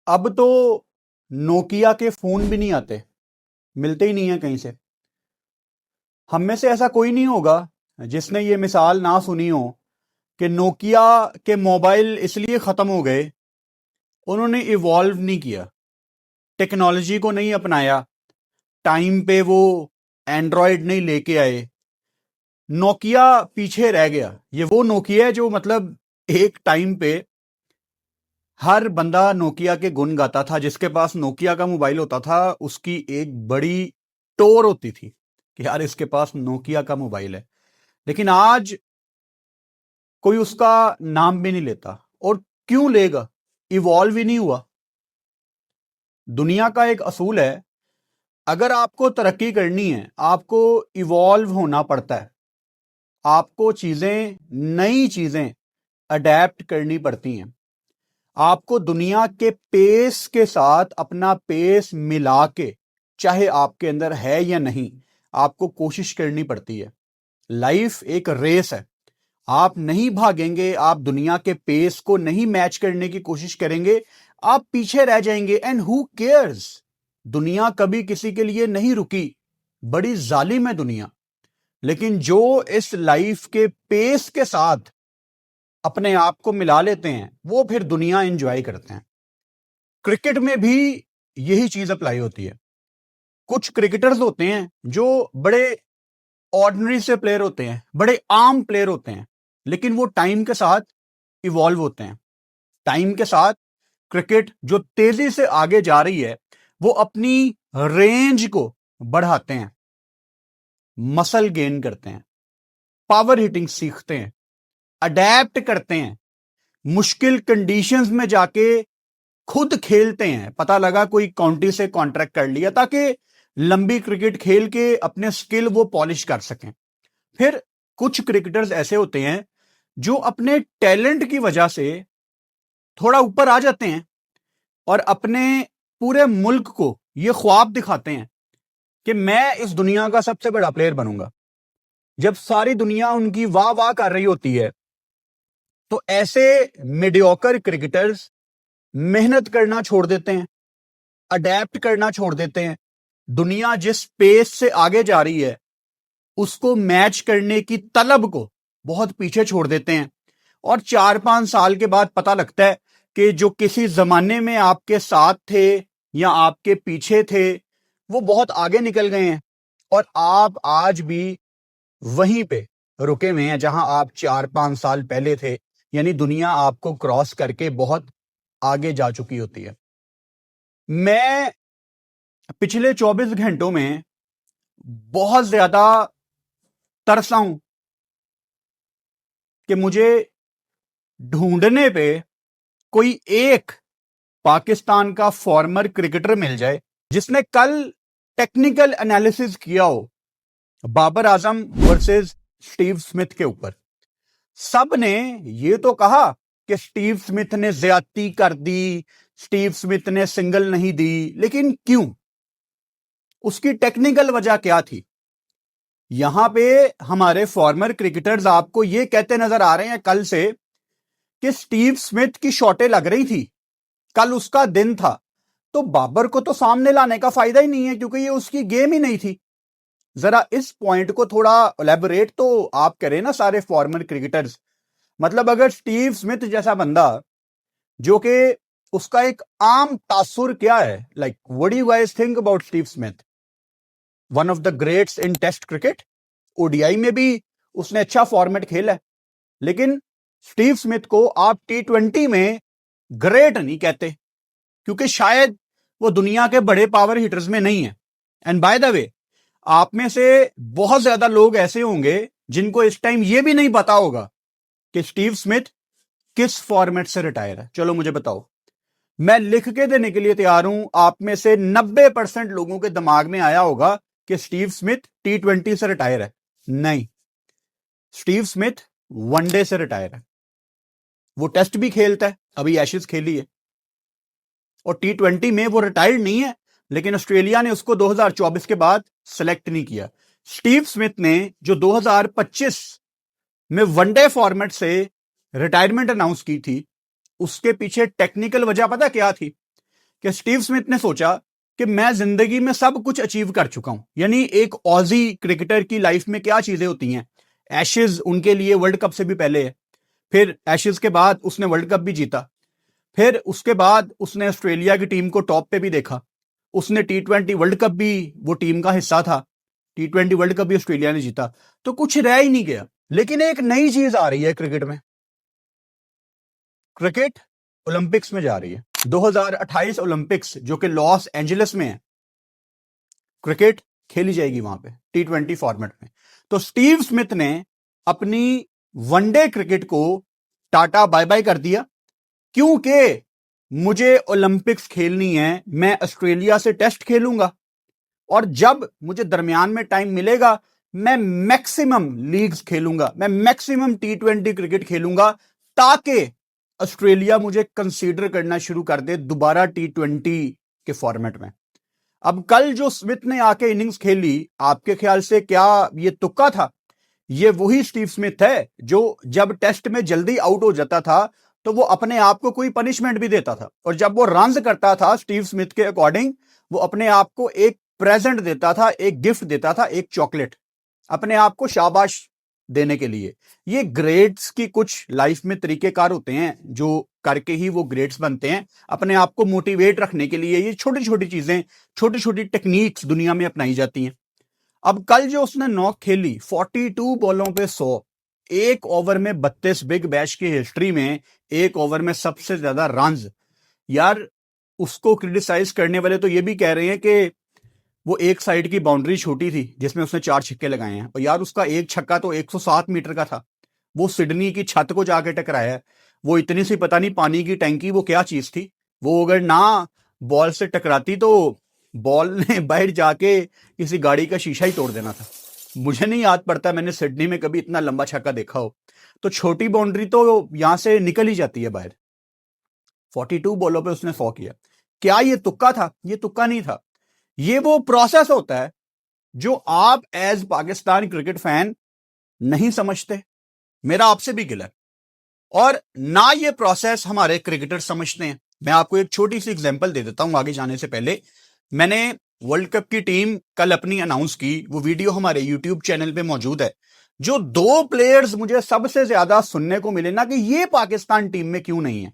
अब तो नोकिया के फोन भी नहीं आते, मिलते ही नहीं है कहीं से। हम में से ऐसा कोई नहीं होगा जिसने ये मिसाल ना सुनी हो कि नोकिया के मोबाइल इसलिए खत्म हो गए, उन्होंने इवॉल्व नहीं किया, टेक्नोलॉजी को नहीं अपनाया, टाइम पे वो एंड्रॉयड नहीं लेके आए, नोकिया पीछे रह गया। ये वो नोकिया है जो मतलब एक टाइम पे हर बंदा नोकिया के गुण गाता था। जिसके पास नोकिया का मोबाइल होता था उसकी एक बड़ी टोर होती थी कि यार इसके पास नोकिया का मोबाइल है। लेकिन आज कोई उसका नाम भी नहीं लेता। और क्यों लेगा? इवॉल्व ही नहीं हुआ। दुनिया का एक असूल है, अगर आपको तरक्की करनी है आपको इवॉल्व होना पड़ता है। आपको चीजें, नई चीजें अडेप्ट करनी पड़ती हैं। आपको दुनिया के पेस के साथ अपना पेस मिला के, चाहे आपके अंदर है या नहीं, आपको कोशिश करनी पड़ती है। लाइफ एक रेस है। आप नहीं भागेंगे, आप दुनिया के पेस को नहीं मैच करने की कोशिश करेंगे, आप पीछे रह जाएंगे। And who cares? दुनिया कभी किसी के लिए नहीं रुकी। बड़ी जालिम है दुनिया। लेकिन जो इस लाइफ के पेस के साथ अपने आप को मिला लेते हैं वो फिर दुनिया एंजॉय करते हैं। क्रिकेट में भी यही चीज अप्लाई होती है। कुछ क्रिकेटर्स होते हैं जो बड़े ऑर्डिनरी से प्लेयर होते हैं, बड़े आम प्लेयर होते हैं, लेकिन वो टाइम के साथ इवॉल्व होते हैं। टाइम के साथ क्रिकेट जो तेजी से आगे जा रही है वो अपनी रेंज को बढ़ाते हैं, मसल गेन करते हैं, पावर हिटिंग सीखते हैं, अडेप्ट करते हैं, मुश्किल कंडीशंस में जाके खुद खेलते हैं। पता लगा कोई काउंटी से कॉन्ट्रैक्ट कर लिया ताकि लंबी क्रिकेट खेल के अपने स्किल वो पॉलिश कर सकें। फिर कुछ क्रिकेटर्स ऐसे होते हैं जो अपने टैलेंट की वजह से थोड़ा ऊपर आ जाते हैं और अपने पूरे मुल्क को ये ख्वाब दिखाते हैं कि मैं इस दुनिया का सबसे बड़ा प्लेयर बनूंगा। जब सारी दुनिया उनकी वाह वाह कर रही होती है तो ऐसे मीडियोकर क्रिकेटर्स मेहनत करना छोड़ देते हैं, अडेप्ट करना छोड़ देते हैं। दुनिया जिस पेस से आगे जा रही है उसको मैच करने की तलब को बहुत पीछे छोड़ देते हैं। और 4-5 साल के बाद पता लगता है कि जो किसी जमाने में आपके साथ थे या आपके पीछे थे वो बहुत आगे निकल गए हैं और आप आज भी वहीं पे रुके हुए हैं जहां आप 4-5 साल पहले थे। यानी दुनिया आपको क्रॉस करके बहुत आगे जा चुकी होती है। मैं पिछले 24 घंटों में बहुत ज्यादा तरसा हूं कि मुझे ढूंढने पे कोई एक पाकिस्तान का फॉर्मर क्रिकेटर मिल जाए जिसने कल टेक्निकल एनालिसिस किया हो Babar Azam versus Steve Smith के ऊपर। सब ने ये तो कहा कि स्टीव स्मिथ ने ज्यादती कर दी, स्टीव स्मिथ ने सिंगल नहीं दी, लेकिन क्यों? उसकी टेक्निकल वजह क्या थी? यहां पे हमारे फॉर्मर क्रिकेटर्स आपको ये कहते नजर आ रहे हैं कल से कि स्टीव स्मिथ की शॉटें लग रही थी, कल उसका दिन था। तो बाबर को तो सामने लाने का फायदा ही नहीं है क्योंकि ये उसकी गेम ही नहीं थी। जरा इस पॉइंट को थोड़ा एलेबोरेट तो आप करें ना सारे फॉर्मर क्रिकेटर्स। मतलब अगर स्टीव स्मिथ जैसा बंदा, जो कि उसका एक आम तासुर क्या है, like what do you guys think about Steve Smith? One of the greats in test cricket. ODI में भी उसने अच्छा फॉर्मेट खेला है, लेकिन स्टीव स्मिथ को आप T20 में ग्रेट नहीं कहते क्योंकि शायद वो दुनिया के बड़े पावर हिटर्स में नहीं है। एंड बाय द वे, आप में से बहुत ज्यादा लोग ऐसे होंगे जिनको इस टाइम ये भी नहीं पता होगा कि स्टीव स्मिथ किस फॉर्मेट से रिटायर है। चलो मुझे बताओ, मैं लिख के देने के लिए तैयार हूं। आप में से 90% लोगों के दिमाग में आया होगा कि स्टीव स्मिथ T20 से रिटायर है। नहीं, स्टीव स्मिथ वनडे से रिटायर है। वो टेस्ट भी खेलता है, अभी एशेज खेली है, और T20 में वो रिटायर्ड नहीं है, लेकिन ऑस्ट्रेलिया ने उसको 2024 के बाद सेलेक्ट नहीं किया। स्टीव स्मिथ ने जो 2025 में वनडे फॉर्मेट से रिटायरमेंट अनाउंस की थी, उसके पीछे टेक्निकल वजह पता क्या थी? कि स्टीव स्मिथ ने सोचा कि मैं जिंदगी में सब कुछ अचीव कर चुका हूं। यानी एक ऑजी क्रिकेटर की लाइफ में क्या चीजें होती हैं, एशेज उनके लिए वर्ल्ड कप से भी पहले है, फिर एशेज के बाद उसने वर्ल्ड कप भी जीता, फिर उसके बाद उसने ऑस्ट्रेलिया की टीम को टॉप पे भी देखा, उसने T20 वर्ल्ड कप भी वो टीम का हिस्सा था, T20 वर्ल्ड कप भी ऑस्ट्रेलिया ने जीता, तो कुछ रह ही नहीं गया। लेकिन एक नई चीज आ रही है क्रिकेट में, क्रिकेट ओलंपिक्स में जा रही है। 2028 ओलंपिक्स जो कि लॉस एंजलिस में है, क्रिकेट खेली जाएगी वहां पे T20 फॉर्मेट में। तो स्टीव स्मिथ ने अपनी वनडे क्रिकेट को टाटा बाय बाय कर दिया, क्योंकि मुझे ओलंपिक्स खेलनी है, मैं ऑस्ट्रेलिया से टेस्ट खेलूंगा और जब मुझे दरमियान में टाइम मिलेगा मैं मैक्सिमम लीग्स खेलूंगा, मैं मैक्सिमम T20 क्रिकेट खेलूंगा, ताकि ऑस्ट्रेलिया मुझे कंसीडर करना शुरू कर दे दोबारा T20 के फॉर्मेट में। अब कल जो स्मिथ ने आके इनिंग्स खेली, आपके ख्याल से क्या ये तुक्का था? ये वही स्टीव स्मिथ है जो जब टेस्ट में जल्दी आउट हो जाता था तो वो अपने आप को कोई पनिशमेंट भी देता था, और जब वो रन्स करता था स्टीव स्मिथ के अकॉर्डिंग, वो अपने आप को एक प्रेजेंट देता था, एक गिफ्ट देता था, एक चॉकलेट, अपने आप को शाबाश देने के लिए। ये ग्रेड्स की कुछ लाइफ में तरीकेकार होते हैं जो करके ही वो ग्रेड्स बनते हैं। अपने आप को मोटिवेट रखने के लिए ये छोटी छोटी चीजें, छोटी छोटी टेक्निक्स दुनिया में अपनाई जाती हैं। अब कल जो उसने नॉक खेली 42 बॉलों पे 100, एक ओवर में 32, बिग बैश की हिस्ट्री में एक ओवर में सबसे ज्यादा रन्स। यार उसको क्रिटिसाइज करने वाले तो ये भी कह रहे हैं कि वो एक साइड की बाउंड्री छोटी थी जिसमें उसने 4 छक्के लगाए हैं, और यार उसका एक छक्का तो 107 मीटर का था, वो सिडनी की छत को जाके टकराया है। वो इतनी सी पता नहीं पानी की टैंकी वो क्या चीज थी, वो अगर ना बॉल से टकराती तो बॉल ने बाहर जाके किसी गाड़ी का शीशा ही तोड़ देना था। मुझे नहीं याद पड़ता मैंने सिडनी में कभी इतना लंबा छक्का देखा हो। तो छोटी बाउंड्री तो यहां से निकल ही जाती है बाहर। 42 बॉलों पे उसने 100 किया। क्या ये तुक्का था? ये तुक्का नहीं था। ये वो प्रोसेस होता है जो आप एज पाकिस्तान क्रिकेट फैन नहीं समझते। मेरा आपसे भी गिला है, और ना ये प्रोसेस हमारे क्रिकेटर समझते हैं। मैं आपको एक छोटी सी एग्जांपल दे देता हूं आगे जाने से पहले। मैंने वर्ल्ड कप की टीम कल अपनी अनाउंस की, वो वीडियो हमारे यूट्यूब चैनल पे मौजूद है। जो 2 प्लेयर्स मुझे सबसे ज्यादा सुनने को मिले ना कि ये पाकिस्तान टीम में क्यों नहीं है,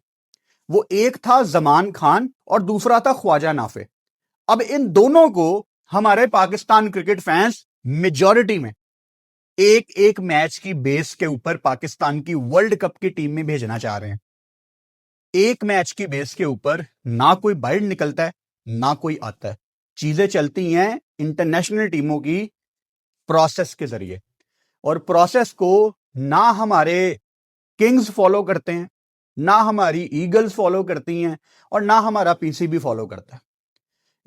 वो एक था जमान खान और दूसरा था ख्वाजा नाफे। अब इन दोनों को हमारे पाकिस्तान क्रिकेट फैंस मेजॉरिटी में एक एक मैच की बेस के ऊपर पाकिस्तान की वर्ल्ड कप की टीम में भेजना चाह रहे हैं। एक मैच की बेस के ऊपर ना कोई बाहर निकलता है ना कोई आता है। चीजें चलती हैं इंटरनेशनल टीमों की प्रोसेस के जरिए, और प्रोसेस को ना हमारे किंग्स फॉलो करते हैं, ना हमारी ईगल्स फॉलो करती हैं, और ना हमारा पीसीबी फॉलो करता है।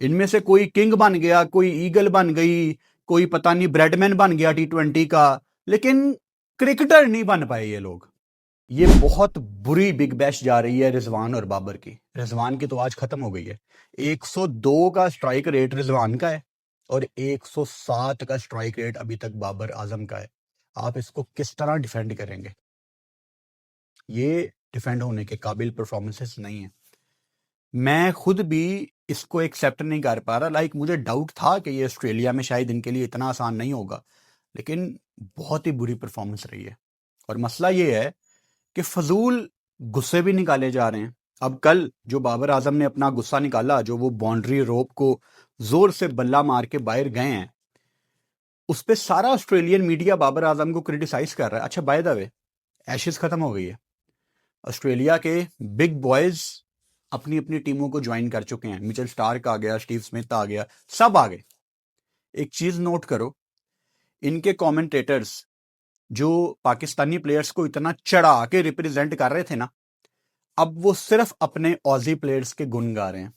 इनमें से कोई किंग बन गया, कोई ईगल बन गई, कोई पता नहीं ब्रेडमैन बन गया T20 का, लेकिन क्रिकेटर नहीं बन पाए ये लोग। ये बहुत बुरी बिग बैश जा रही है रिजवान और बाबर की। रिजवान की तो आज खत्म हो गई है। 102 का स्ट्राइक रेट रिजवान का है और 107 का स्ट्राइक रेट अभी तक बाबर आजम का है। आप इसको किस तरह डिफेंड करेंगे? ये डिफेंड होने के काबिल परफॉर्मेंसेस नहीं है। मैं खुद भी इसको एक्सेप्ट नहीं कर पा रहा। मुझे डाउट था कि ये ऑस्ट्रेलिया में शायद इनके लिए इतना आसान नहीं होगा, लेकिन बहुत ही बुरी परफॉर्मेंस रही है। और मसला ये है कि फजूल गुस्से भी निकाले जा रहे हैं। अब कल जो बाबर आजम ने अपना गुस्सा निकाला, जो वो बाउंड्री रोप को जोर से बल्ला मार के बाहर गए हैं, उस पर सारा ऑस्ट्रेलियन मीडिया बाबर आजम को क्रिटिसाइज कर रहा है। अच्छा, बाय द वे एशेज खत्म हो गई है, ऑस्ट्रेलिया के बिग बॉयज अपनी अपनी टीमों को ज्वाइन कर चुके हैं। मिचेल स्टार्क आ गया, स्टीव स्मिथ आ गया, सब आ गए। एक चीज नोट करो, इनके कमेंटेटर्स जो पाकिस्तानी प्लेयर्स को इतना चढ़ा के रिप्रेजेंट कर रहे थे ना, अब वो सिर्फ अपने ऑजी प्लेयर्स के गुण गा रहे हैं।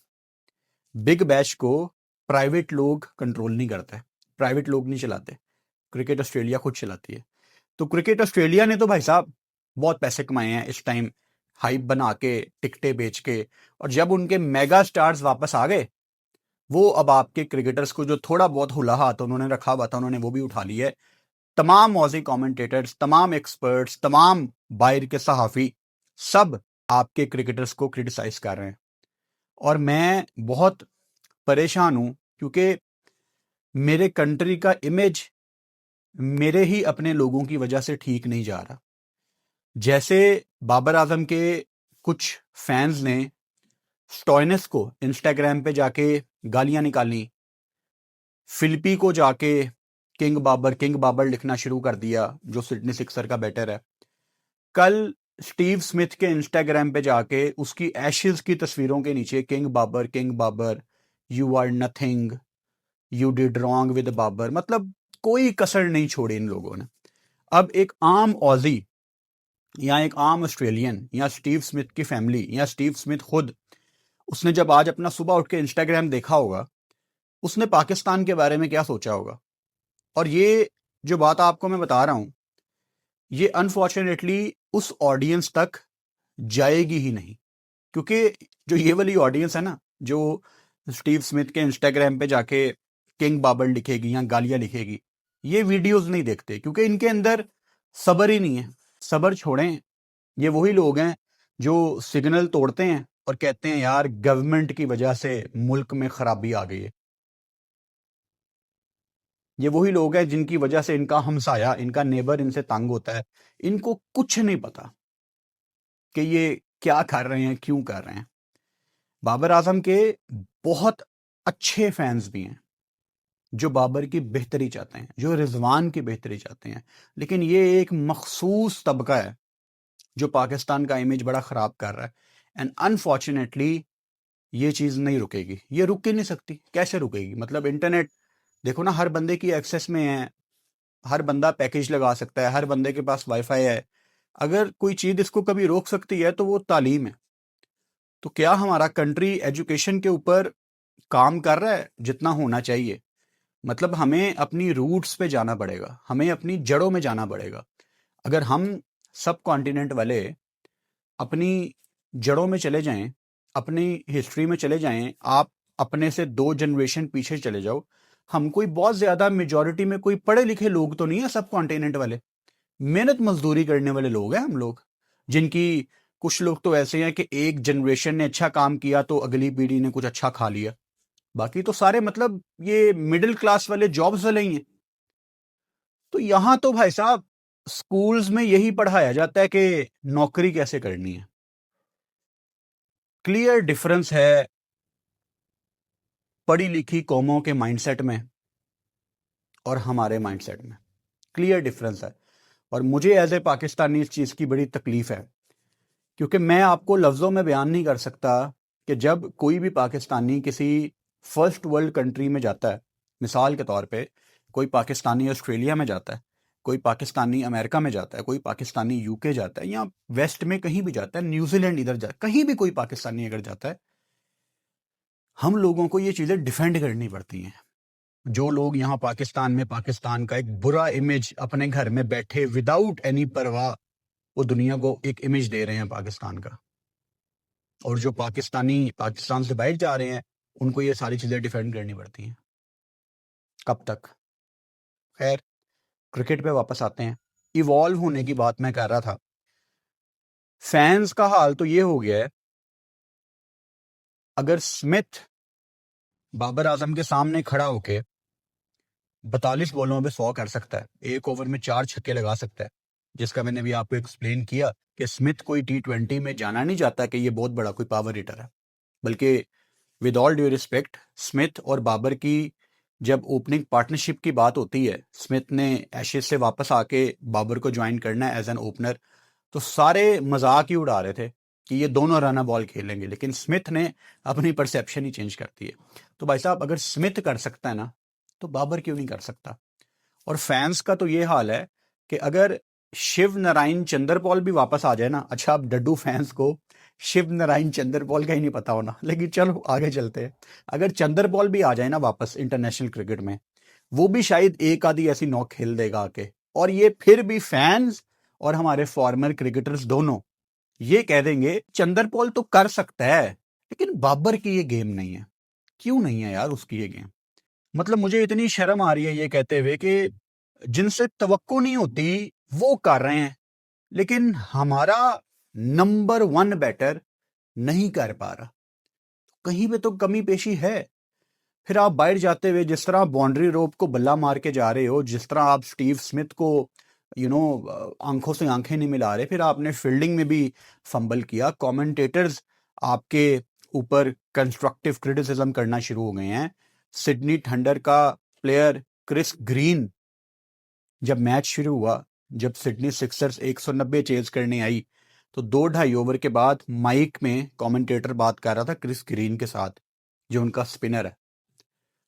बिग बैश को प्राइवेट लोग कंट्रोल नहीं करते, प्राइवेट लोग नहीं चलाते, क्रिकेट ऑस्ट्रेलिया खुद चलाती है। तो क्रिकेट ऑस्ट्रेलिया ने तो भाई साहब बहुत पैसे कमाए हैं इस टाइम, हाइप बना के, टिकटें बेच के, और जब उनके मेगा स्टार्स वापस आ गए, वो अब आपके क्रिकेटर्स को जो थोड़ा बहुत हुला हाथ उन्होंने रखा हुआ था, उन्होंने वो भी उठा लिया है। तमाम ऑजी कमेंटेटर्स, तमाम एक्सपर्ट्स, तमाम बाहर के सहाफी, सब आपके क्रिकेटर्स को क्रिटिसाइज कर रहे हैं। और मैं बहुत परेशान हूं क्योंकि मेरे कंट्री का इमेज मेरे ही अपने लोगों की वजह से ठीक नहीं जा रहा। जैसे बाबर आजम के कुछ फैंस ने स्टॉइनस को इंस्टाग्राम पे जाके गालियां निकाली, फिलिपी को जाके किंग बाबर लिखना शुरू कर दिया जो सिडनी सिक्सर का बैटर है। कल स्टीव स्मिथ के इंस्टाग्राम पे जाके उसकी एशेज की तस्वीरों के नीचे king Babar you are nothing, you did wrong with Babar, मतलब कोई कसर नहीं छोड़ी इन लोगों ने। अब एक आम ऑजी या एक आम ऑस्ट्रेलियन या स्टीव स्मिथ की फैमिली या स्टीव स्मिथ खुद, उसने जब आज अपना सुबह उठ के इंस्टाग्राम देखा होगा, उसने पाकिस्तान के बारे में क्या सोचा होगा। और ये जो बात आपको मैं बता रहा हूं, ये अनफॉर्चुनेटली उस ऑडियंस तक जाएगी ही नहीं, क्योंकि जो ये वाली ऑडियंस है ना, जो स्टीव स्मिथ के इंस्टाग्राम पे जाके किंग बाबर लिखेगी या गालियां लिखेगी, ये वीडियोस नहीं देखते क्योंकि इनके अंदर सब्र ही नहीं है। सब्र छोड़ें, ये वही लोग हैं जो सिग्नल तोड़ते हैं और कहते हैं यार गवर्नमेंट की वजह से मुल्क में खराबी आ गई है। ये वही लोग हैं जिनकी वजह से इनका हमसाया, इनका नेबर इनसे तंग होता है। इनको कुछ नहीं पता कि ये क्या कर रहे हैं, क्यों कर रहे हैं। बाबर आजम के बहुत अच्छे फैंस भी हैं जो बाबर की बेहतरी चाहते हैं, जो रिजवान की बेहतरी चाहते हैं, लेकिन ये एक मखसूस तबका है जो पाकिस्तान का इमेज बड़ा खराब कर रहा है। एंड अनफॉर्चुनेटली ये चीज नहीं रुकेगी, ये रुक ही नहीं सकती। कैसे रुकेगी? मतलब इंटरनेट देखो ना, हर बंदे की एक्सेस में है, हर बंदा पैकेज लगा सकता है, हर बंदे के पास वाईफाई है। अगर कोई चीज इसको कभी रोक सकती है तो वो तालीम है। तो क्या हमारा कंट्री एजुकेशन के ऊपर काम कर रहा है जितना होना चाहिए? मतलब हमें अपनी रूट्स पे जाना पड़ेगा, हमें अपनी जड़ों में जाना पड़ेगा। अगर हम सब कॉन्टिनेंट वाले अपनी जड़ों में चले जाएं, अपनी हिस्ट्री में चले जाएं, आप अपने से 2 जनरेशन पीछे चले जाओ, हम कोई बहुत ज्यादा मेजॉरिटी में कोई पढ़े लिखे लोग तो नहीं है सब कॉन्टिनेंट वाले। मेहनत मजदूरी करने वाले लोग हैं हम लोग, जिनकी कुछ लोग तो ऐसे हैं कि एक जनरेशन ने अच्छा काम किया तो अगली पीढ़ी ने कुछ अच्छा खा लिया। बाकी तो सारे मतलब ये मिडिल क्लास वाले जॉब्स वाले ही हैं। तो यहां तो भाई साहब स्कूल्स में यही पढ़ाया जाता है कि नौकरी कैसे करनी है। क्लियर डिफरेंस है पढ़ी लिखी कौमों के माइंडसेट में और हमारे माइंडसेट में, क्लियर डिफरेंस है। और मुझे एज ए पाकिस्तानी इस चीज की बड़ी तकलीफ है, क्योंकि मैं आपको लफ्जों में बयान नहीं कर सकता कि जब कोई भी पाकिस्तानी किसी फर्स्ट वर्ल्ड कंट्री में जाता है, मिसाल के तौर पे कोई पाकिस्तानी ऑस्ट्रेलिया में जाता है, कोई पाकिस्तानी अमेरिका में जाता है, कोई पाकिस्तानी यूके जाता है, या वेस्ट में कहीं भी जाता है, न्यूजीलैंड इधर जाता है, कहीं भी कोई पाकिस्तानी अगर जाता है, हम लोगों को ये चीजें डिफेंड करनी पड़ती हैं। जो लोग यहाँ पाकिस्तान में पाकिस्तान का एक बुरा इमेज अपने घर में बैठे विदाउट एनी परवाह वो दुनिया को एक इमेज दे रहे हैं पाकिस्तान का, और जो पाकिस्तानी पाकिस्तान से बाहर जा रहे हैं उनको ये सारी चीजें डिफेंड करनी पड़ती हैं। कब तक? खैर, क्रिकेट पे वापस आते हैं। इवॉल्व होने की बात मैं कर रहा था। फैंस का हाल तो ये हो गया है, अगर स्मिथ बाबर आजम के सामने खड़ा होके 42 बॉलों पे 100 कर सकता है, एक ओवर में 4 छक्के लगा सकता है, जिसका मैंने भी आपको एक्सप्लेन किया कि स्मिथ कोई T20 में जाना नहीं चाहता कि ये बहुत बड़ा कोई पावर हिटर है, बल्कि with all due respect Smith और बाबर की जब ओपनिंग पार्टनरशिप की बात होती है, स्मिथ ने एशेज से वापस आके बाबर को ज्वाइन करना है एज एन ओपनर, तो सारे मजाक ही उड़ा रहे थे कि ये दोनों रन बॉल खेलेंगे, लेकिन स्मिथ ने अपनी परसेप्शन ही चेंज कर दी है। तो भाई साहब अगर स्मिथ कर सकता है ना, तो बाबर क्यों नहीं कर सकता? और फैंस का तो ये हाल है कि अगर शिव नारायण चंद्रपॉल भी वापस आ जाए ना, अच्छा अब डड्डू फैंस को शिव नारायण चंद्रपॉल का ही नहीं पता होना, लेकिन चलो आगे चलते हैं। अगर चंद्रपॉल भी आ जाए ना वापस इंटरनेशनल क्रिकेट में, वो भी शायद एक आधी ऐसी नॉक खेल देगा आके, और ये फिर भी फैंस और हमारे फॉर्मर क्रिकेटर्स दोनों ये कह देंगे चंद्रपॉल तो कर सकता है, लेकिन बाबर की ये गेम नहीं है। क्यों नहीं है यार उसकी ये गेम? मतलब मुझे इतनी शर्म आ रही है ये कहते हुए कि जिनसे तवक्को नहीं होती वो कर रहे हैं, लेकिन हमारा नंबर 1 बैटर नहीं कर पा रहा। कहीं पे तो कमी पेशी है। फिर आप बाहर जाते हुए जिस तरह बाउंड्री रोप को बल्ला मार के जा रहे हो, जिस तरह आप स्टीव स्मिथ को आंखों से आंखें नहीं मिला रहे, फिर आपने फील्डिंग में भी फंबल किया। कमेंटेटर्स आपके ऊपर कंस्ट्रक्टिव क्रिटिसिज्म करना शुरू हो गए हैं। सिडनी थंडर का प्लेयर क्रिस ग्रीन, जब मैच शुरू हुआ, जब सिडनी सिक्सर्स 190 चेज करने आई, तो 2-2.5 ओवर के बाद माइक में कमेंटेटर बात कर रहा था क्रिस ग्रीन के साथ, जो उनका स्पिनर है।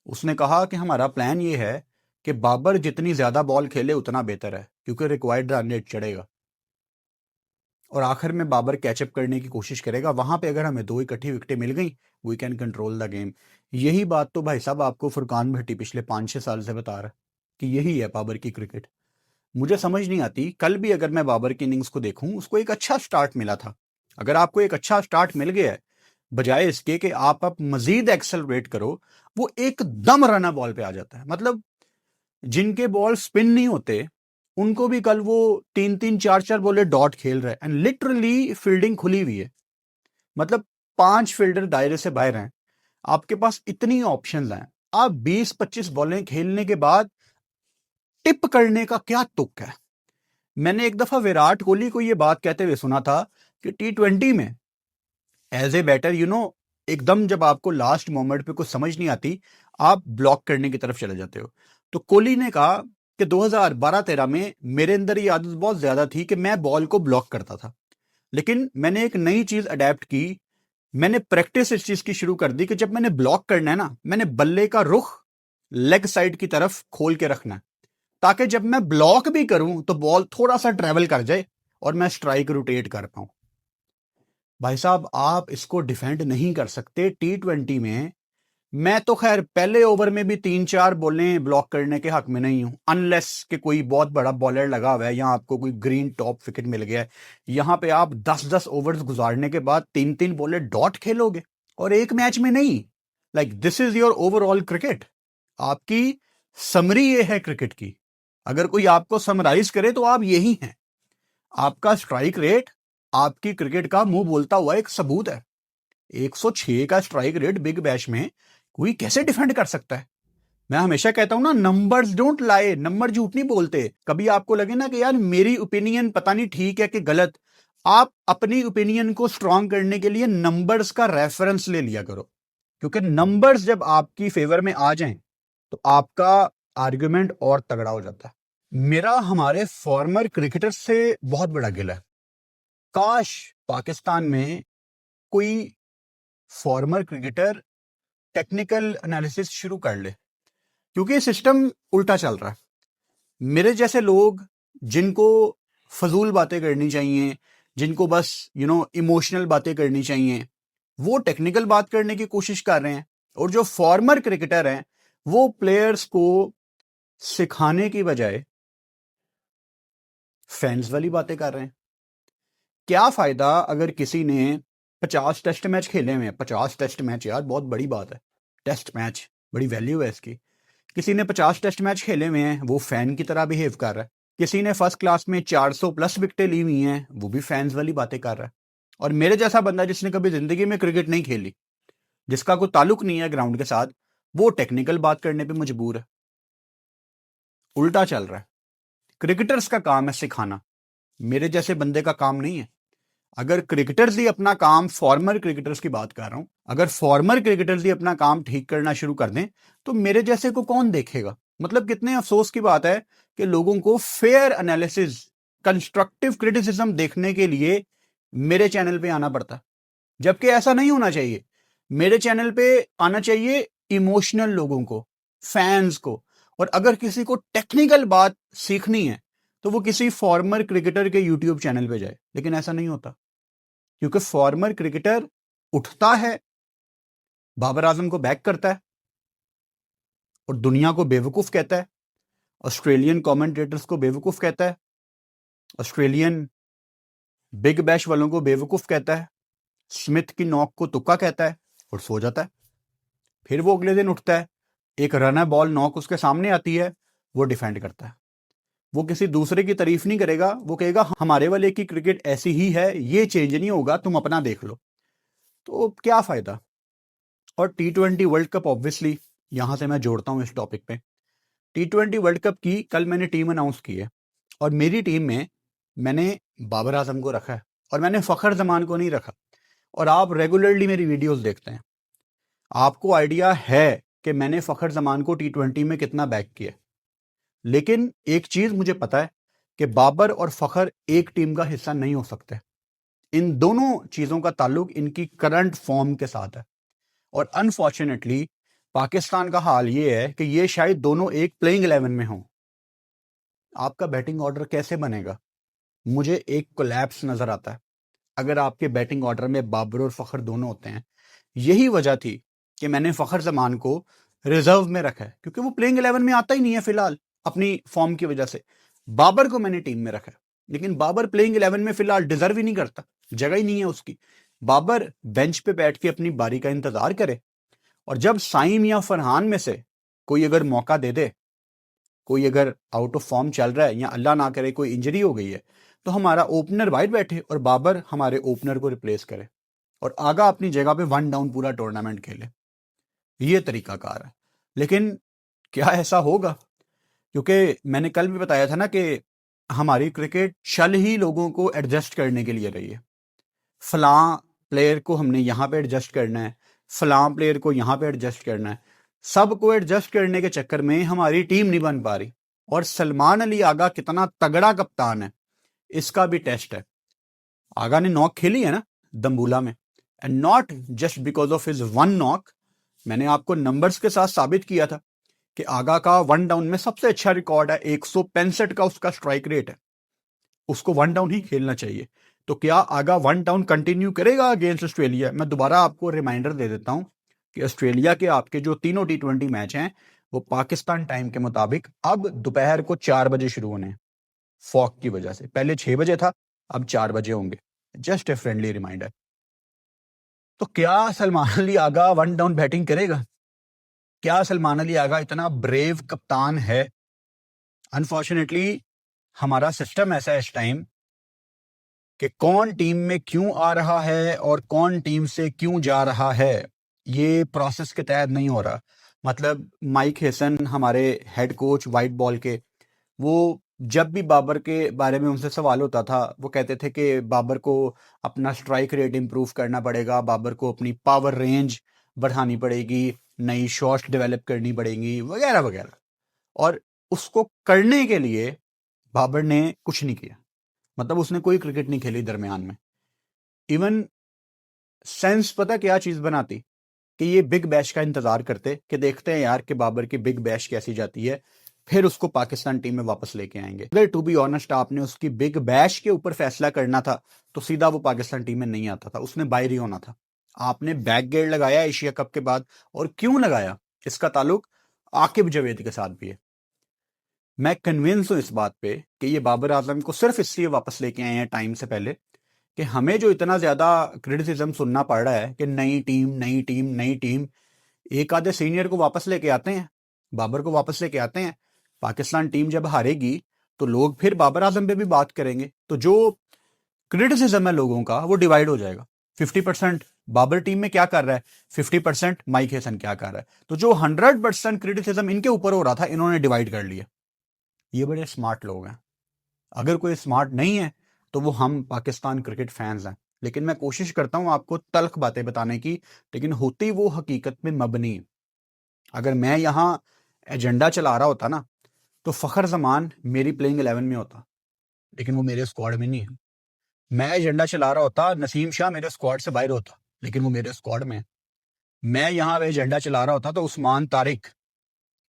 उसने कहा कि हमारा प्लान ये है कि बाबर जितनी ज्यादा बॉल खेले उतना बेहतर है, क्योंकि रिक्वायर्ड रन रेट चढ़ेगा और आखिर में बाबर कैचअप करने की कोशिश करेगा। वहां पे अगर हमें 2 इकट्ठी विकेटें मिल गई, we can control the game. यही बात तो भाई साहब आपको फुरकान भट्टी पिछले 5-6 साल से बता रहा है कि यही है बाबर की क्रिकेट। मुझे समझ नहीं आती, कल भी अगर मैं बाबर की इनिंग्स को देखूं, उसको एक अच्छा स्टार्ट मिला था। अगर आपको एक अच्छा स्टार्ट मिल गया है, बजाय इसके कि आप मजीद एक्सेलरेट करो, वो एकदम रना बॉल पे आ जाता है। मतलब जिनके बॉल स्पिन नहीं होते उनको भी कल वो 3-3 4-4 बॉले डॉट खेल रहे हैं, एंड लिटरली फील्डिंग खुली हुई है। मतलब 5 फील्डर दायरे से बाहर हैं, आपके पास इतनी ऑप्शंस हैं, आप 20-25 बॉलें खेलने के बाद टिप करने का क्या तुक है। मैंने एक दफा विराट कोहली को यह बात कहते हुए सुना था कि T20 में एज ए बैटर एकदम जब आपको लास्ट मोमेंट पे कुछ समझ नहीं आती, आप ब्लॉक करने की तरफ चले जाते हो। तो कोहली ने कहा कि 2012-13 में मेरे अंदर ये आदत बहुत ज्यादा थी कि मैं बॉल को ब्लॉक करता था, लेकिन मैंने एक नई चीज अडेप्ट की। मैंने प्रैक्टिस इस चीज की शुरू कर दी कि जब मैंने ब्लॉक करना है ना, मैंने बल्ले का रुख लेग साइड की तरफ खोल के रखना है, ताकि जब मैं ब्लॉक भी करूं तो बॉल थोड़ा सा ट्रेवल कर जाए और मैं स्ट्राइक रोटेट कर पाऊं। भाई साहब, आप इसको डिफेंड नहीं कर सकते T20 में। मैं तो खैर पहले ओवर में भी 3-4 बॉलें ब्लॉक करने के हक में नहीं हूं, अनलेस कि कोई बहुत बड़ा बॉलर लगा हुआ है या आपको कोई ग्रीन टॉप विकेट मिल गया है। यहां पे आप 10-10 ओवर्स गुजारने के बाद 3-3 बॉलें डॉट खेलोगे और एक मैच में नहीं। Like this is your overall cricket. आपकी समरी ये है क्रिकेट की। अगर कोई आपको समराइज करे तो आप यही हैं। आपका स्ट्राइक रेट आपकी क्रिकेट का मुंह बोलता हुआ एक सबूत है। 106 का स्ट्राइक रेट बिग बैश में कोई कैसे डिफेंड कर सकता है? मैं हमेशा कहता हूं ना, नंबर्स डोंट लाई, नंबर झूठ नहीं बोलते। कभी आपको लगे ना कि यार मेरी ओपिनियन पता नहीं ठीक है कि गलत, आप अपनी ओपिनियन को स्ट्रांग करने के लिए नंबर्स का रेफरेंस ले लिया करो, क्योंकि नंबर्स जब आपकी फेवर में आ जाएं तो आपका आर्गुमेंट और तगड़ा हो जाता है। मेरा हमारे फॉर्मर क्रिकेटर से बहुत बड़ा गिला है। काश पाकिस्तान में कोई फॉर्मर क्रिकेटर टेक्निकल एनालिसिस शुरू कर ले, क्योंकि सिस्टम उल्टा चल रहा है। मेरे जैसे लोग जिनको फजूल बातें करनी चाहिए, जिनको बस इमोशनल बातें करनी चाहिए, वो टेक्निकल बात करने की कोशिश कर रहे हैं, और जो फॉर्मर क्रिकेटर हैं वो प्लेयर्स को सिखाने की बजाय फैंस वाली बातें कर रहे हैं। क्या फायदा अगर किसी ने 50 टेस्ट मैच खेले हुए हैं। 50 टेस्ट मैच यार बहुत बड़ी बात है, टेस्ट मैच बड़ी वैल्यू है इसकी। किसी ने 50 टेस्ट मैच खेले हुए हैं, वो फैन की तरह बिहेव कर रहा है। किसी ने फर्स्ट क्लास में 400 प्लस विकेटें ली हुई हैं, वो भी फैंस वाली बातें कर रहा है। और मेरे जैसा बंदा जिसने कभी जिंदगी में क्रिकेट नहीं खेली, जिसका कोई ताल्लुक नहीं है ग्राउंड के साथ, वो टेक्निकल बात करने पे मजबूर है। उल्टा चल रहा है। क्रिकेटर्स का काम है सिखाना, मेरे जैसे बंदे का काम नहीं है। अगर क्रिकेटर्स ही अपना काम, फॉर्मर क्रिकेटर्स की बात कर रहा हूं, अगर फॉर्मर क्रिकेटर्स ही अपना काम ठीक करना शुरू कर दें तो मेरे जैसे को कौन देखेगा? मतलब कितने अफसोस की बात है कि लोगों को फेयर एनालिसिस, कंस्ट्रक्टिव क्रिटिसिज्म देखने के लिए मेरे चैनल पे आना पड़ता, जबकि ऐसा नहीं होना चाहिए। मेरे चैनल पे आना चाहिए इमोशनल लोगों को, फैंस को। और अगर किसी को टेक्निकल बात सीखनी है तो वो किसी फॉर्मर क्रिकेटर के यूट्यूब चैनल पे जाए, लेकिन ऐसा नहीं होता, क्योंकि फॉर्मर क्रिकेटर उठता है, बाबर आजम को बैक करता है और दुनिया को बेवकूफ कहता है, ऑस्ट्रेलियन कमेंटेटर्स को बेवकूफ कहता है, ऑस्ट्रेलियन बिग बैश वालों को बेवकूफ कहता है, स्मिथ की नॉक को तुक्का कहता है और सो जाता है। फिर वो अगले दिन उठता है, एक रनर बॉल नॉक उसके सामने आती है, वो डिफेंड करता है। वो किसी दूसरे की तारीफ नहीं करेगा, वो कहेगा हमारे वाले की क्रिकेट ऐसी ही है, ये चेंज नहीं होगा, तुम अपना देख लो। तो क्या फायदा? और T20 वर्ल्ड कप ऑब्वियसली यहां से मैं जोड़ता हूं इस टॉपिक पे। T20 वर्ल्ड कप की कल मैंने टीम अनाउंस की है और मेरी टीम में मैंने बाबर आजम को रखा है और मैंने फखर जमान को नहीं रखा। और आप रेगुलरली मेरी वीडियोस देखते हैं, आपको आइडिया है कि मैंने फखर जमान को T20 में कितना बैक किया। लेकिन एक चीज मुझे पता है कि बाबर और फखर एक टीम का हिस्सा नहीं हो सकते। इन दोनों चीजों का ताल्लुक इनकी करंट फॉर्म के साथ है और अनफॉर्चुनेटली पाकिस्तान का हाल ये है कि ये शायद दोनों एक प्लेइंग 11 में हों। आपका बैटिंग ऑर्डर कैसे बनेगा? मुझे एक कोलैप्स नजर आता है अगर आपके बैटिंग ऑर्डर में बाबर और फखर दोनों होते हैं। यही वजह थी कि मैंने फखर जमान को रिजर्व में रखा है, क्योंकि वो प्लेइंग 11 में आता ही नहीं है फिलहाल अपनी फॉर्म की वजह से। बाबर को मैंने टीम में रखा है, लेकिन बाबर प्लेइंग 11 में फिलहाल डिजर्व ही नहीं करता, जगह ही नहीं है उसकी। बाबर बेंच पे बैठ के अपनी बारी का इंतजार करे और जब साइम या फरहान में से कोई अगर मौका दे दे, कोई अगर आउट ऑफ फॉर्म चल रहा है या अल्लाह ना करे कोई इंजरी हो गई है, तो हमारा ओपनर बाहर बैठे और बाबर हमारे ओपनर को रिप्लेस करे और आगा अपनी जगह पे वन डाउन पूरा टूर्नामेंट खेले। ये तरीकाकार है। लेकिन क्या ऐसा होगा? क्योंकि मैंने कल भी बताया था ना कि हमारी क्रिकेट शल ही लोगों को एडजस्ट करने के लिए रही है। फलां प्लेयर को हमने यहाँ पे एडजस्ट करना है, फलां प्लेयर को यहाँ पे एडजस्ट करना है। सबको एडजस्ट करने के चक्कर में हमारी टीम नहीं बन पा रही। और सलमान अली आगा कितना तगड़ा कप्तान है, इसका भी टेस्ट है। आगा ने नॉक खेली है ना दम्बूला में, and not just because of his one knock. मैंने आपको नंबर्स के साथ साबित किया था कि आगा का वन डाउन में सबसे अच्छा रिकॉर्ड है, 165 का उसका स्ट्राइक रेट है। उसको वन डाउन ही खेलना चाहिए। तो क्या आगा वन डाउन कंटिन्यू करेगा अगेंस्ट ऑस्ट्रेलिया? मैं दोबारा आपको रिमाइंडर दे देता हूं कि ऑस्ट्रेलिया के आपके जो तीनों T20 मैच हैं वो पाकिस्तान टाइम के मुताबिक अब दोपहर को 4 बजे शुरू होने हैं। फॉग की वजह से पहले 6 बजे था, अब 4 बजे होंगे। Just a friendly reminder. तो क्या Salman Ali Agha one down batting करेगा? क्या सलमान अली आगा इतना ब्रेव कप्तान है? अनफॉर्चुनेटली हमारा सिस्टम ऐसा है इस टाइम कि कौन टीम में क्यों आ रहा है और कौन टीम से क्यों जा रहा है, ये प्रोसेस के तहत नहीं हो रहा। मतलब माइक हेसन हमारे हेड कोच वाइट बॉल के, वो जब भी बाबर के बारे में उनसे सवाल होता था वो कहते थे कि बाबर को अपना स्ट्राइक रेट इंप्रूव करना पड़ेगा, बाबर को अपनी पावर रेंज बढ़ानी पड़ेगी, नई शॉट्स डेवलप करनी पड़ेंगी वगैरह वगैरह। और उसको करने के लिए बाबर ने कुछ नहीं किया। मतलब उसने कोई क्रिकेट नहीं खेली दरमियान में। इवन सेंस पता क्या चीज बनाती कि ये बिग बैश का इंतजार करते कि देखते हैं यार कि बाबर की बिग बैश कैसी जाती है, फिर उसको पाकिस्तान टीम में वापस लेके आएंगे। अगर टू बी ऑनेस्ट आपने उसकी बिग बैश के ऊपर फैसला करना था तो सीधा वो पाकिस्तान टीम में नहीं आता था, उसने बाहर ही होना था। आपने बैक गेयर लगाया एशिया कप के बाद, और क्यों लगाया इसका ताल्लुक आकिब जावेद के साथ भी है। मैं कन्विंस हूं इस बात पे कि ये बाबर आजम को सिर्फ इसलिए वापस लेके आए हैं टाइम से पहले कि हमें जो इतना ज्यादा क्रिटिसिज्म सुनना पड़ रहा है कि नई टीम नई टीम नई टीम, एक आधे सीनियर को वापस लेके आते हैं, बाबर को वापस लेके आते हैं। पाकिस्तान टीम जब हारेगी तो लोग फिर बाबर आजम पे भी बात करेंगे, तो जो क्रिटिसिज्म है लोगों का वो डिवाइड हो जाएगा। 50% बाबर टीम में क्या कर रहा है, 50% माइक हेसन क्या कर रहा है। तो जो 100% क्रिटिसिज्म इनके ऊपर हो रहा था इन्होंने डिवाइड कर लिया। ये बड़े स्मार्ट लोग हैं। अगर कोई स्मार्ट नहीं है तो वो हम पाकिस्तान क्रिकेट फैंस हैं। लेकिन मैं कोशिश करता हूं आपको तल्ख बातें बताने की, लेकिन होती वो हकीकत में मबनी। अगर मैं यहां एजेंडा चला रहा होता ना तो फखर जमान मेरी प्लेइंग 11 में होता, लेकिन वो मेरे स्क्वाड में नहीं है। मैं एजेंडा चला रहा होता, नसीम शाह मेरे स्क्वाड से बाहर होता, लेकिन वो मेरे स्क्वाड में है। मैं यहां एजेंडा चला रहा होता तो उस्मान तारिक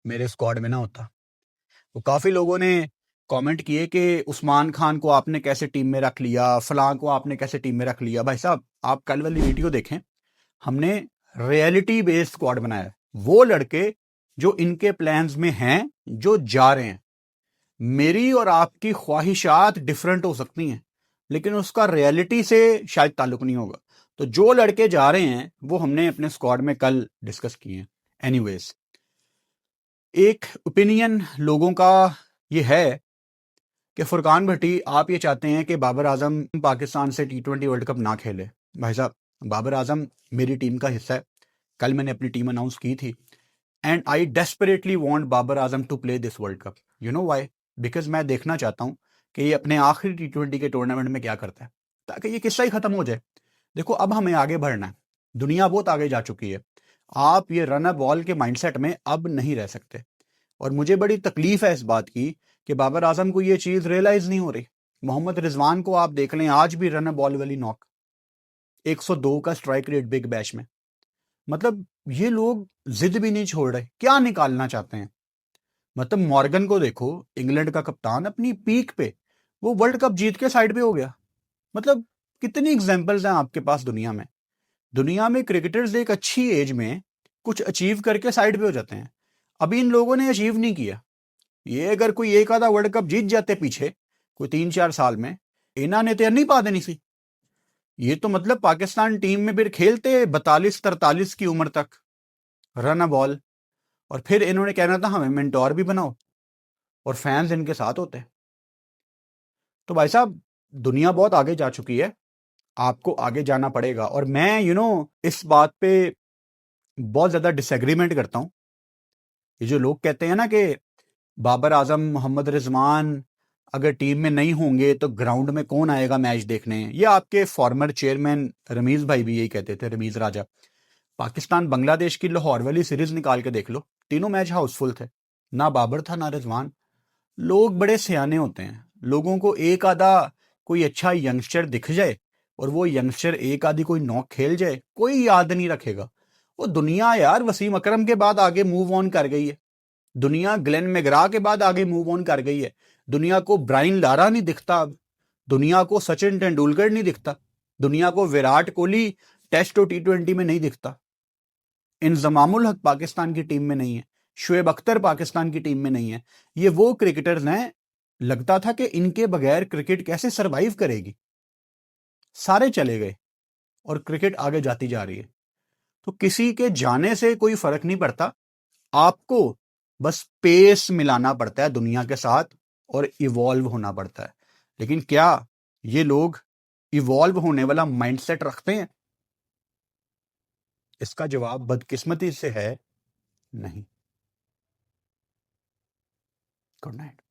मेरे स्क्वाड में ना होता। तो काफी लोगों ने कमेंट किए कि उस्मान खान को आपने कैसे टीम में रख लिया, फलां को आपने कैसे टीम में रख लिया। भाई साहब आप कल वाली वीडियो देखें, हमने रियलिटी बेस्ड स्क्वाड बनाया है। वो लड़के जो इनके प्लान्स में हैं, जो जा रहे हैं, मेरी और आपकी ख्वाहिशात डिफरेंट हो सकती हैं लेकिन उसका रियलिटी से शायद ताल्लुक नहीं होगा। तो जो लड़के जा रहे हैं वो हमने अपने स्क्वाड में कल डिस्कस किए हैं। एनीवेज, एक ओपिनियन लोगों का ये है कि फुरकान भट्टी आप ये चाहते हैं कि बाबर आजम पाकिस्तान से T20 वर्ल्ड कप ना खेले। भाई साहब बाबर आजम मेरी टीम का हिस्सा है, कल मैंने अपनी टीम अनाउंस की थी, and I desperately want Babar Azam to play this World Cup. You know why? Because मैं देखना चाहता हूं कि ये अपने आखिरी T20 के टूर्नामेंट में क्या करता है, ताकि ये किस्सा ही खत्म हो जाए। देखो, अब हमें आगे बढ़ना है, दुनिया बहुत आगे जा चुकी है, आप ये रन बॉल के माइंडसेट में अब नहीं रह सकते। और मुझे बड़ी तकलीफ है इस बात की कि बाबर आजम को ये चीज रियलाइज नहीं हो रही। मोहम्मद रिजवान को आप देख लें, आज भी रन बॉल वाली नॉक, 102 का स्ट्राइक रेट बिग बैश में। मतलब ये लोग जिद भी नहीं छोड़ रहे, क्या निकालना चाहते हैं? मतलब मॉर्गन को देखो, इंग्लैंड का कप्तान, अपनी पीक पे वो वर्ल्ड कप जीत के साइड पे हो गया। मतलब कितनी एग्जांपल्स हैं आपके पास दुनिया में। दुनिया में क्रिकेटर्स एक अच्छी एज में कुछ अचीव करके साइड पे हो जाते हैं। अभी इन लोगों ने अचीव नहीं किया। ये अगर कोई एक आधा वर्ल्ड कप जीत जाते पीछे कोई 3-4 साल में, इन्हों ने तो नहीं पा देनी सी। ये तो मतलब पाकिस्तान टीम में फिर खेलते 42-43 की उम्र तक रन बॉल, और फिर इन्होंने कहना था हमें मेंटोर भी बनाओ, और फैंस इनके साथ होते। तो भाई साहब, दुनिया बहुत आगे जा चुकी है, आपको आगे जाना पड़ेगा। और मैं इस बात पे बहुत ज्यादा डिसएग्रीमेंट करता हूं। ये जो लोग कहते हैं ना कि बाबर आजम, मोहम्मद रिजवान अगर टीम में नहीं होंगे तो ग्राउंड में कौन आएगा मैच देखने, ये आपके फॉर्मर चेयरमैन रमीज भाई भी यही कहते थे, रमीज राजा। पाकिस्तान बांग्लादेश की लाहौर वाली सीरीज निकाल के देख लो, तीनों मैच हाउसफुल थे, ना बाबर था ना रिजवान। लोग बड़े सियाने होते हैं, लोगों को एक आधा कोई अच्छा यंगस्टर दिख जाए और वो यंगस्टर एक आधी कोई नॉक खेल जाए, कोई याद नहीं रखेगा। वो दुनिया यार वसीम अकरम के बाद आगे मूव ऑन कर गई है, दुनिया ग्लेन मैग्रा के बाद आगे मूव ऑन कर गई है। दुनिया को ब्रायन लारा नहीं दिखता अब, दुनिया को सचिन तेंदुलकर नहीं दिखता, दुनिया को विराट कोहली टेस्ट और T20 में नहीं दिखता, इंजमामुल हक पाकिस्तान की टीम में नहीं है, शुएब अख्तर पाकिस्तान की टीम में नहीं है। ये वो क्रिकेटर्स हैं, लगता था कि इनके बगैर क्रिकेट कैसे सरवाइव करेगी। सारे चले गए और क्रिकेट आगे जाती जा रही है। तो किसी के जाने से कोई फर्क नहीं पड़ता, आपको बस पेस मिलाना पड़ता है दुनिया के साथ और इवॉल्व होना पड़ता है। लेकिन क्या ये लोग इवॉल्व होने वाला माइंडसेट रखते हैं? इसका जवाब बदकिस्मती से है नहीं। Good night.